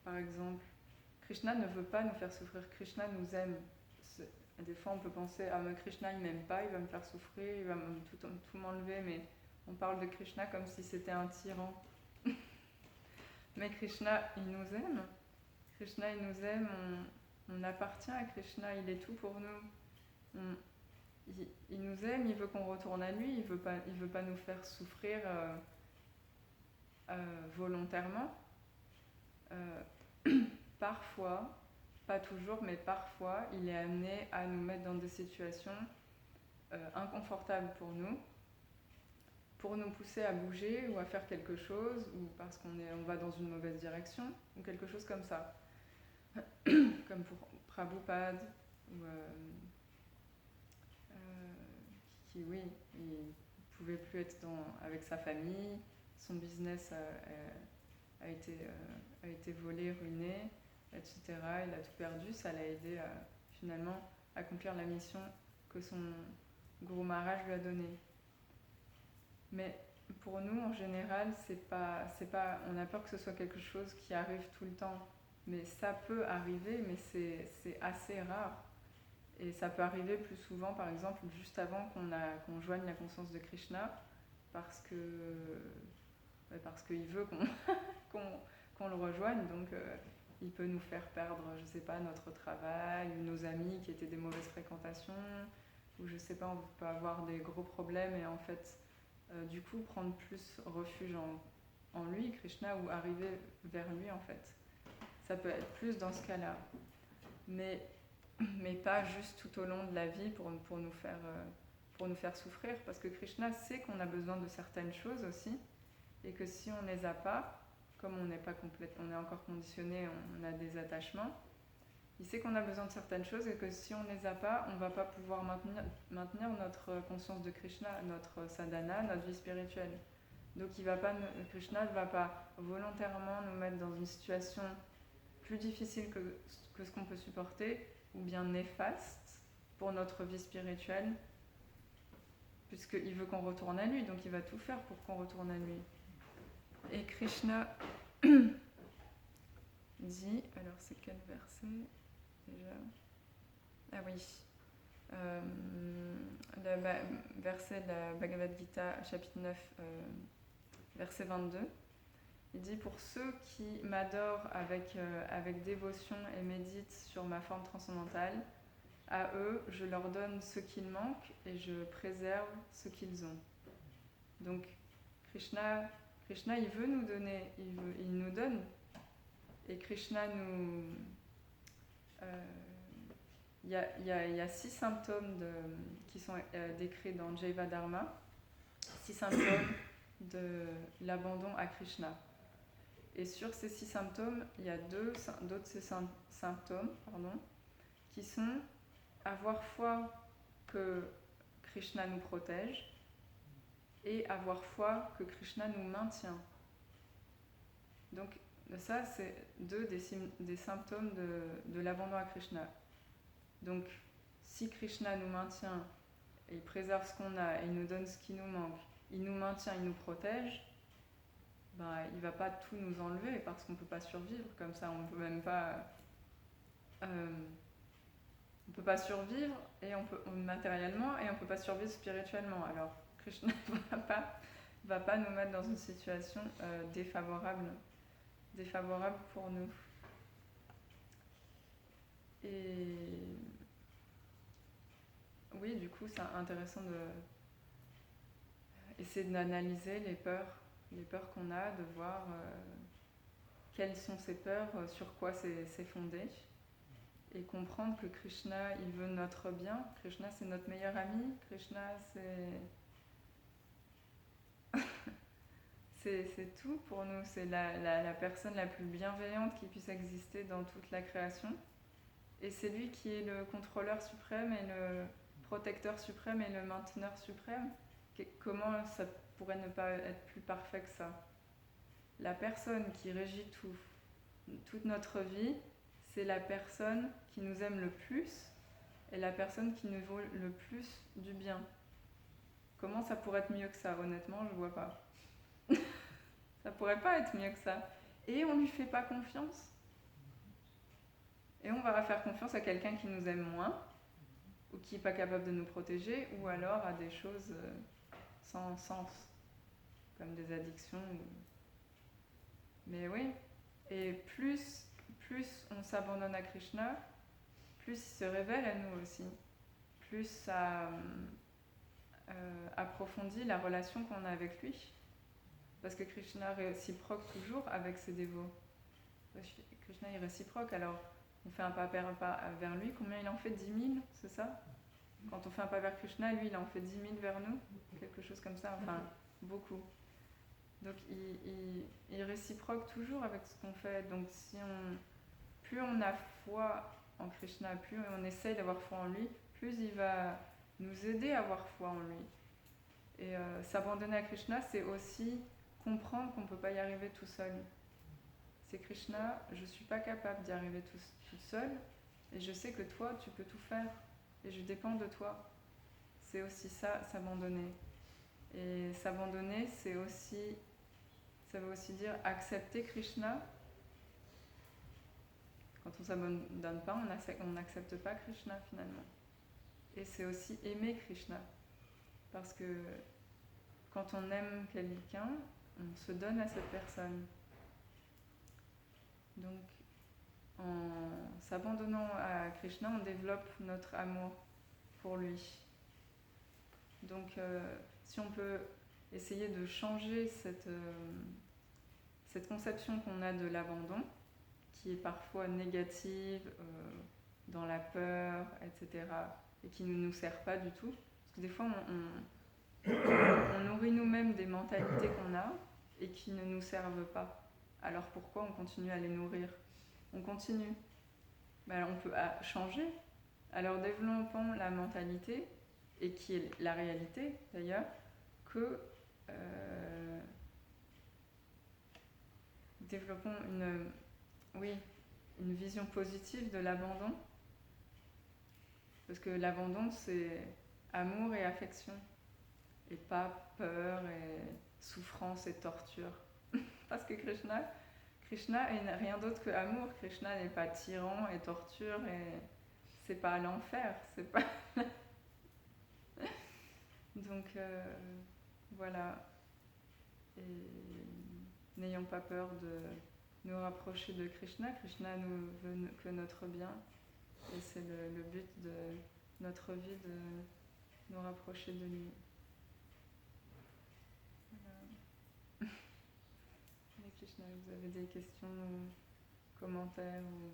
Par exemple, Krishna ne veut pas nous faire souffrir, Krishna nous aime. Des fois on peut penser, mais Krishna il m'aime pas, il va me faire souffrir, il va tout m'enlever, mais on parle de Krishna comme si c'était un tyran. Mais Krishna il nous aime. On appartient à Krishna, il est tout pour nous. Il nous aime, il veut qu'on retourne à lui, il veut pas nous faire souffrir volontairement. Parfois, pas toujours, mais parfois, il est amené à nous mettre dans des situations inconfortables pour nous pousser à bouger ou à faire quelque chose, ou parce on va dans une mauvaise direction, ou quelque chose comme ça. Comme pour Prabhupada, ou qui, oui, il pouvait plus être avec sa famille, son business a été volé, ruiné, etc. Il a tout perdu, ça l'a aidé à finalement accomplir la mission que son Guru Maharaj lui a donnée. Mais pour nous, en général, c'est pas, on a peur que ce soit quelque chose qui arrive tout le temps. Mais ça peut arriver, mais c'est assez rare. Et ça peut arriver plus souvent, par exemple, juste avant qu'on joigne la conscience de Krishna, parce qu'il veut qu'on le rejoigne. Donc, il peut nous faire perdre, je sais pas, notre travail, ou nos amis qui étaient des mauvaises fréquentations, ou je sais pas, on peut avoir des gros problèmes et en fait, du coup, prendre plus refuge en lui, Krishna, ou arriver vers lui en fait. Ça peut être plus dans ce cas-là. Mais pas juste tout au long de la vie pour nous faire souffrir, parce que Krishna sait qu'on a besoin de certaines choses aussi, et que si on ne les a pas, comme on n'est pas complète, on est encore conditionné, on a des attachements, il sait qu'on a besoin de certaines choses et que si on ne les a pas, on ne va pas pouvoir maintenir notre conscience de Krishna, notre sadhana, notre vie spirituelle. Donc Krishna ne va pas volontairement nous mettre dans une situation plus difficile que ce qu'on peut supporter, ou bien néfaste pour notre vie spirituelle, puisqu'il veut qu'on retourne à lui, donc il va tout faire pour qu'on retourne à lui. Et Krishna dit, alors c'est quel verset déjà? Ah oui, verset de la Bhagavad Gita, chapitre 9, verset 22. Il dit, pour ceux qui m'adorent avec dévotion et méditent sur ma forme transcendantale, à eux, je leur donne ce qu'ils manquent et je préserve ce qu'ils ont. Donc, Krishna, il veut nous donner, il nous donne. Et Krishna nous... Il y a 6 symptômes qui sont décrits dans Jaiva Dharma, 6 symptômes de l'abandon à Krishna. Et sur ces 6 symptômes, il y a d'autres symptômes qui sont avoir foi que Krishna nous protège et avoir foi que Krishna nous maintient. Donc ça, c'est 2 des symptômes de l'abandon à Krishna. Donc si Krishna nous maintient, et il préserve ce qu'on a, et il nous donne ce qui nous manque, il nous maintient, il nous protège, il ne va pas tout nous enlever parce qu'on ne peut pas survivre comme ça, on peut même pas... on peut pas survivre matériellement et on ne peut pas survivre spirituellement. Alors Krishna ne va pas nous mettre dans une situation défavorable pour nous. Et oui, du coup, c'est intéressant essayer d'analyser les peurs qu'on a, de voir quelles sont ces peurs, sur quoi c'est fondé, et comprendre que Krishna, il veut notre bien. Krishna, c'est notre meilleur ami. Krishna, c'est tout pour nous. C'est la personne la plus bienveillante qui puisse exister dans toute la création. Et c'est lui qui est le contrôleur suprême et le protecteur suprême et le mainteneur suprême. Comment ça pourrait ne pas être plus parfait que ça? La personne qui régit toute notre vie, c'est la personne qui nous aime le plus et la personne qui nous vaut le plus du bien. Comment ça pourrait être mieux que ça? Honnêtement, je vois pas. Ça pourrait pas être mieux que ça. Et on lui fait pas confiance. Et on va faire confiance à quelqu'un qui nous aime moins, ou qui n'est pas capable de nous protéger, ou alors à des choses sans sens, comme des addictions. Mais oui, et plus on s'abandonne à Krishna, plus il se révèle à nous aussi, plus ça approfondit la relation qu'on a avec lui. Parce que Krishna réciproque toujours avec ses dévots. Krishna est réciproque, alors on fait un pas vers lui, combien il en fait? 10 000, c'est ça? Quand on fait un pas vers Krishna, lui il en fait 10 000 vers nous, quelque chose comme ça, enfin beaucoup. Donc il réciproque toujours avec ce qu'on fait. Donc plus on a foi en Krishna, plus on essaye d'avoir foi en lui, plus il va nous aider à avoir foi en lui. Et s'abandonner à Krishna, c'est aussi comprendre qu'on ne peut pas y arriver tout seul. C'est Krishna, je ne suis pas capable d'y arriver toute seule, et je sais que toi, tu peux tout faire, et je dépends de toi. C'est aussi ça, s'abandonner. Et s'abandonner, ça veut aussi dire accepter Krishna. Quand on ne s'abandonne pas, on n'accepte pas Krishna finalement. Et c'est aussi aimer Krishna. Parce que quand on aime quelqu'un, on se donne à cette personne. Donc, en s'abandonnant à Krishna, on développe notre amour pour lui. Donc, si on peut essayer de changer cette conception qu'on a de l'abandon, qui est parfois négative, dans la peur, etc., et qui ne nous sert pas du tout. Parce que des fois, on nourrit nous-mêmes des mentalités qu'on a et qui ne nous servent pas. Alors pourquoi on continue à les nourrir? On continue. Ben, on peut changer. Alors développons la mentalité, et qui est la réalité d'ailleurs, que développons une vision positive de l'abandon. Parce que l'abandon, c'est amour et affection, et pas peur et souffrance et torture. Parce que Krishna est rien d'autre que amour. Krishna n'est pas tyran et torture, et c'est pas l'enfer, c'est pas... Donc voilà. Et n'ayons pas peur de nous rapprocher de Krishna. Krishna nous veut que notre bien. Et c'est le but de notre vie, de nous rapprocher de lui. Voilà. Hare Krishna, vous avez des questions ou commentaires ou...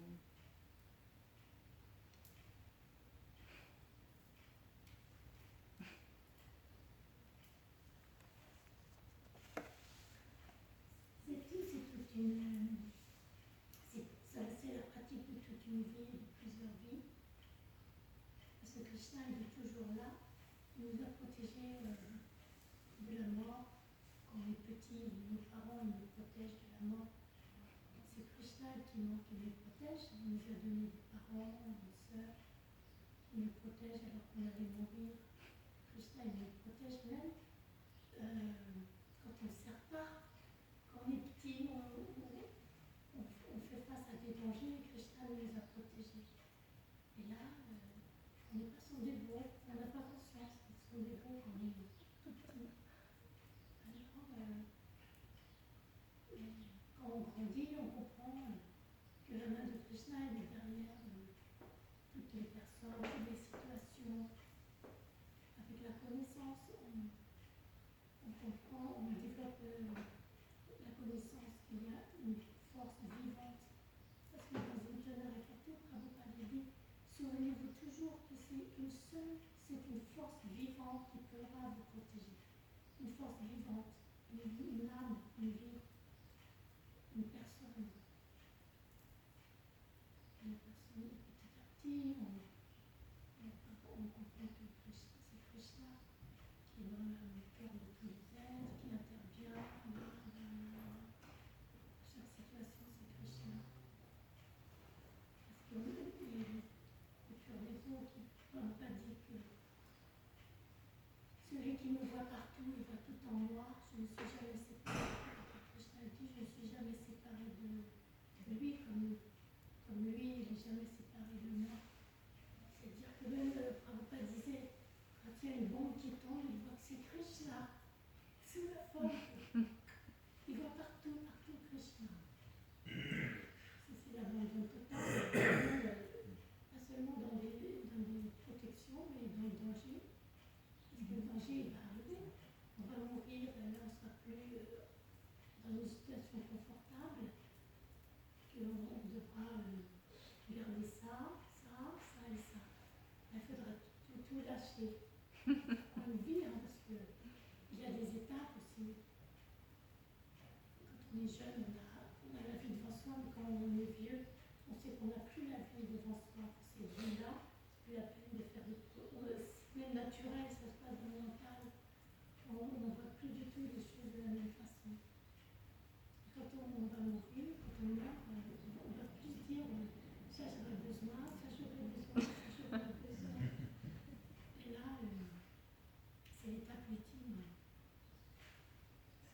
C'est la pratique de toute une vie, de plusieurs vies. Parce que Krishna, il est toujours là. Il nous a protégés de la mort. Quand on est petit, nos parents ils nous protègent de la mort. C'est Krishna qui nous protège. Il nous a donné des parents, des sœurs. Il nous protège alors qu'on allait mourir. Krishna, il nous protège même quand on ne sert pas. Quand on est petit, on fait face à des dangers et Krishna nous a protégés. Et là, on n'est pas son dévot, on n'a pas conscience de son dévot quand on est tout petit. Alors, quand on grandit, on comprend que la main de Krishna elle est derrière toutes les personnes, toutes les situations. Avec la connaissance, on comprend, on développe la connaissance qu'il y a une force vivante. Parce que dans une tonnerre écartée, Prabhupada dit, souvenez-vous toujours que c'est une force vivante qui pourra vous protéger. Une force vivante, une âme, une vie, une personne. Et la personne, petit à petit, on comprend que c'est Krishna qui est dans le cœur de tous les êtres, qui intervient. Chaque situation, c'est Krishna. Parce que les purs dévots qui n'ont pas dit que celui qui me voit partout, il voit tout en moi, je ne suis jamais séparée. Krishna dit, je ne suis jamais séparée de lui, comme lui, il n'est jamais séparé de moi. C'est-à-dire que même Prabhupada disait, quand il y a une bombe qui tombe, il voit que c'est Krishna, sous la forme. Il voit partout Krishna. C'est l'abandon total, pas seulement dans des protections, mais dans le danger. Parce que le danger, il va arriver. On va mourir, là, on ne sera plus dans une situation confortable, qu'on devra garder ça et ça. Il faudra tout lâcher. On oublie, parce qu'il y a des étapes aussi. Quand on est jeune, on a la vie devant soi, mais quand on est vieux, on sait qu'on n'a plus la vie devant soi. Cette vie-là, c'est plus la peine de faire des choses. Même naturel, ça se passe dans le mental. On ne voit plus du tout les choses de la même façon. Et quand on va mourir, quand on meurt, on va plus se dire ça j'aurais besoin, ça j'aurais besoin, ça j'aurais besoin. Et là, c'est l'étape ultime.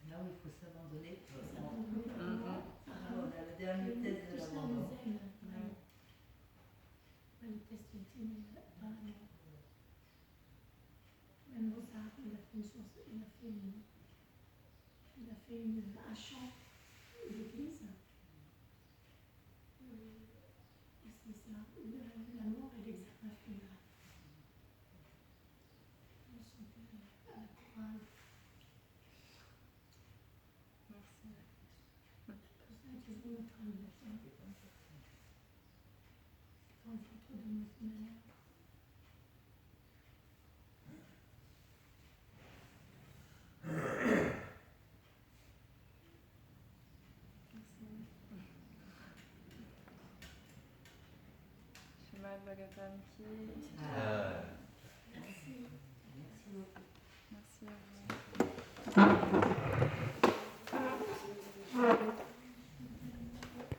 C'est là où il faut s'abandonner. S'abandonner. On a le dernier test de l'abandon. Le test ultime dans la mort. Même Mozart, il a fait une chanson, il a fait un chant d'église. Shrimad Bhagavatam Ki. Merci beaucoup. Merci à vous.